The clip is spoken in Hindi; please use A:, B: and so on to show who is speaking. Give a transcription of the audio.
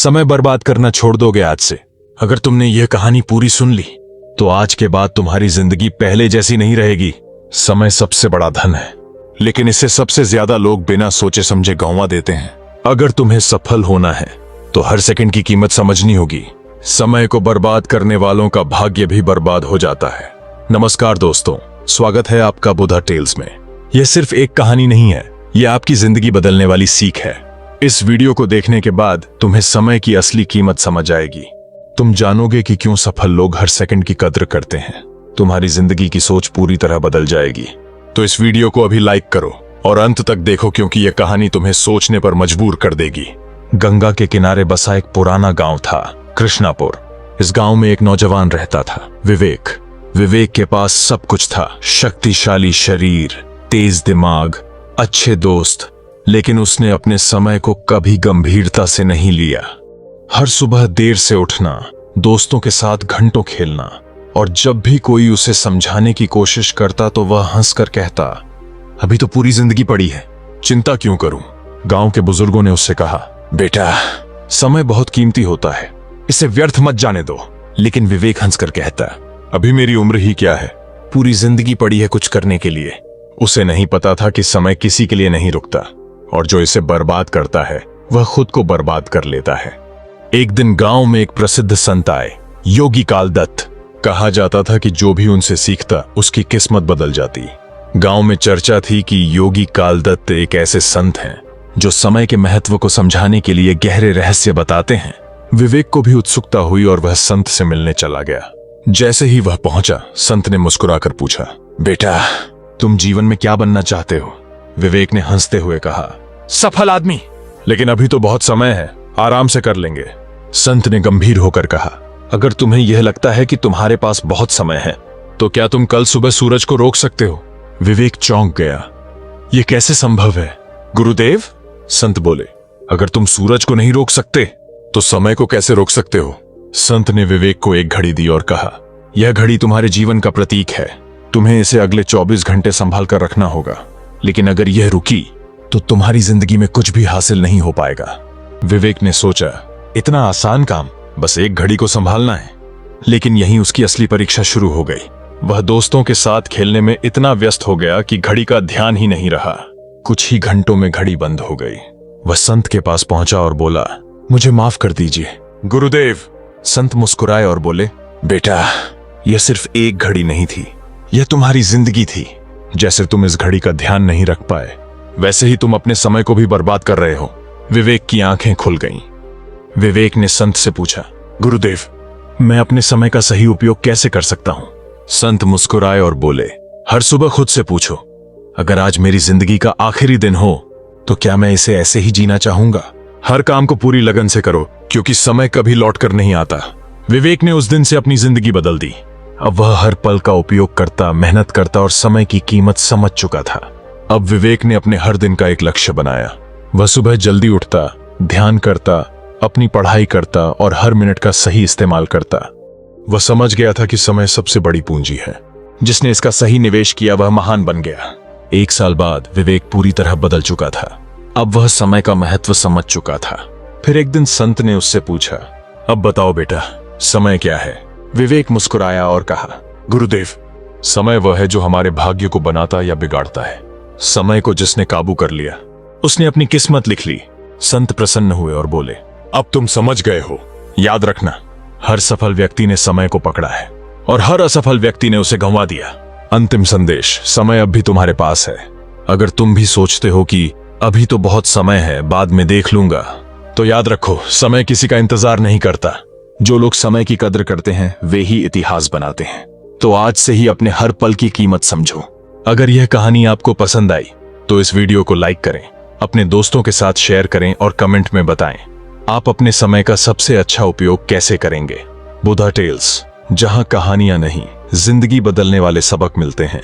A: समय बर्बाद करना छोड़ दोगे आज से। अगर तुमने यह कहानी पूरी सुन ली तो आज के बाद तुम्हारी जिंदगी पहले जैसी नहीं रहेगी। समय सबसे बड़ा धन है, लेकिन इसे सबसे ज्यादा लोग बिना सोचे समझे गंवा देते हैं। अगर तुम्हें सफल होना है तो हर सेकंड की कीमत समझनी होगी। समय को बर्बाद करने वालों का भाग्य भी बर्बाद हो जाता है। नमस्कार दोस्तों, स्वागत है आपका बुधा टेल्स में। यह सिर्फ एक कहानी नहीं है, यह आपकी जिंदगी बदलने वाली सीख है। इस वीडियो को देखने के बाद तुम्हें समय की असली कीमत समझ आएगी। तुम जानोगे कि क्यों सफल लोग हर सेकंड की कद्र करते हैं। तुम्हारी जिंदगी की सोच पूरी तरह बदल जाएगी। तो इस वीडियो को अभी लाइक करो और अंत तक देखो, क्योंकि यह कहानी तुम्हें सोचने पर मजबूर कर देगी। गंगा के किनारे बसा एक पुराना गांव था, कृष्णापुर। इस गांव में एक नौजवान रहता था, विवेक। विवेक के पास सब कुछ था, शक्तिशाली शरीर, तेज दिमाग, अच्छे दोस्त, लेकिन उसने अपने समय को कभी गंभीरता से नहीं लिया। हर सुबह देर से उठना, दोस्तों के साथ घंटों खेलना, और जब भी कोई उसे समझाने की कोशिश करता तो वह हंसकर कहता, अभी तो पूरी जिंदगी पड़ी है, चिंता क्यों करूं। गांव के बुजुर्गों ने उससे कहा, बेटा, समय बहुत कीमती होता है, इसे व्यर्थ मत जाने दो। लेकिन विवेक हंसकर कहता, अभी मेरी उम्र ही क्या है, पूरी जिंदगी पड़ी है कुछ करने के लिए। उसे नहीं पता था कि समय किसी के लिए नहीं रुकता, और जो इसे बर्बाद करता है वह खुद को बर्बाद कर लेता है। एक दिन गांव में एक प्रसिद्ध संत आए, योगी कालदत्त। कहा जाता था कि जो भी उनसे सीखता उसकी किस्मत बदल जाती। गांव में चर्चा थी कि योगी कालदत्त एक ऐसे संत हैं जो समय के महत्व को समझाने के लिए गहरे रहस्य बताते हैं। विवेक को भी उत्सुकता हुई और वह संत से मिलने चला गया। जैसे ही वह पहुंचा, संत ने मुस्कुराकर पूछा, बेटा, तुम जीवन में क्या बनना चाहते हो। विवेक ने हंसते हुए कहा, सफल आदमी। लेकिन अभी तो बहुत समय है, आराम से कर लेंगे। संत ने गंभीर होकर कहा, अगर तुम्हें यह लगता है कि तुम्हारे पास बहुत समय है तो क्या तुम कल सुबह सूरज को रोक सकते हो। विवेक चौंक गया, यह कैसे संभव है गुरुदेव। संत बोले, अगर तुम सूरज को नहीं रोक सकते तो समय को कैसे रोक सकते हो। संत ने विवेक को एक घड़ी दी और कहा, यह घड़ी तुम्हारे जीवन का प्रतीक है, तुम्हें इसे अगले 24 घंटे संभाल कर रखना होगा। लेकिन अगर यह रुकी तो तुम्हारी जिंदगी में कुछ भी हासिल नहीं हो पाएगा। विवेक ने सोचा, इतना आसान काम, बस एक घड़ी को संभालना है। लेकिन यहीं उसकी असली परीक्षा शुरू हो गई। वह दोस्तों के साथ खेलने में इतना व्यस्त हो गया कि घड़ी का ध्यान ही नहीं रहा। कुछ ही घंटों में घड़ी बंद हो गई। वह संत के पास पहुंचा और बोला, मुझे माफ कर दीजिए गुरुदेव। संत मुस्कुराए और बोले, बेटा, यह सिर्फ एक घड़ी नहीं थी, यह तुम्हारी जिंदगी थी। जैसे तुम इस घड़ी का ध्यान नहीं रख पाए, वैसे ही तुम अपने समय को भी बर्बाद कर रहे हो। विवेक की आंखें खुल गईं। विवेक ने संत से पूछा, गुरुदेव, मैं अपने समय का सही उपयोग कैसे कर सकता हूं। संत मुस्कुराए और बोले, हर सुबह खुद से पूछो, अगर आज मेरी जिंदगी का आखिरी दिन हो तो क्या मैं इसे ऐसे ही जीना चाहूंगा। हर काम को पूरी लगन से करो, क्योंकि समय कभी लौट कर नहीं आता। विवेक ने उस दिन से अपनी जिंदगी बदल दी। अब वह हर पल का उपयोग करता, मेहनत करता और समय की कीमत समझ चुका था। अब विवेक ने अपने हर दिन का एक लक्ष्य बनाया। वह सुबह जल्दी उठता, ध्यान करता, अपनी पढ़ाई करता और हर मिनट का सही इस्तेमाल करता। वह समझ गया था कि समय सबसे बड़ी पूंजी है। जिसने इसका सही निवेश किया वह महान बन गया। 1 साल बाद विवेक पूरी तरह बदल चुका था। अब वह समय का महत्व समझ चुका था। फिर एक दिन संत ने उससे पूछा, अब बताओ बेटा, समय क्या है। विवेक मुस्कुराया और कहा, गुरुदेव, समय वह है जो हमारे भाग्य को बनाता या बिगाड़ता है। समय को जिसने काबू कर लिया उसने अपनी किस्मत लिख ली। संत प्रसन्न हुए और बोले, अब तुम समझ गए हो। याद रखना, हर सफल व्यक्ति ने समय को पकड़ा है और हर असफल व्यक्ति ने उसे गंवा दिया। अंतिम संदेश, समय अब भी तुम्हारे पास है। अगर तुम भी सोचते हो कि अभी तो बहुत समय है, बाद में देख लूंगा, तो याद रखो, समय किसी का इंतजार नहीं करता। जो लोग समय की कद्र करते हैं वे ही इतिहास बनाते हैं। तो आज से ही अपने हर पल की कीमत समझो। अगर यह कहानी आपको पसंद आई तो इस वीडियो को लाइक करें, अपने दोस्तों के साथ शेयर करें और कमेंट में बताएं आप अपने समय का सबसे अच्छा उपयोग कैसे करेंगे। बुधा टेल्स, जहां कहानियां नहीं, जिंदगी बदलने वाले सबक मिलते हैं।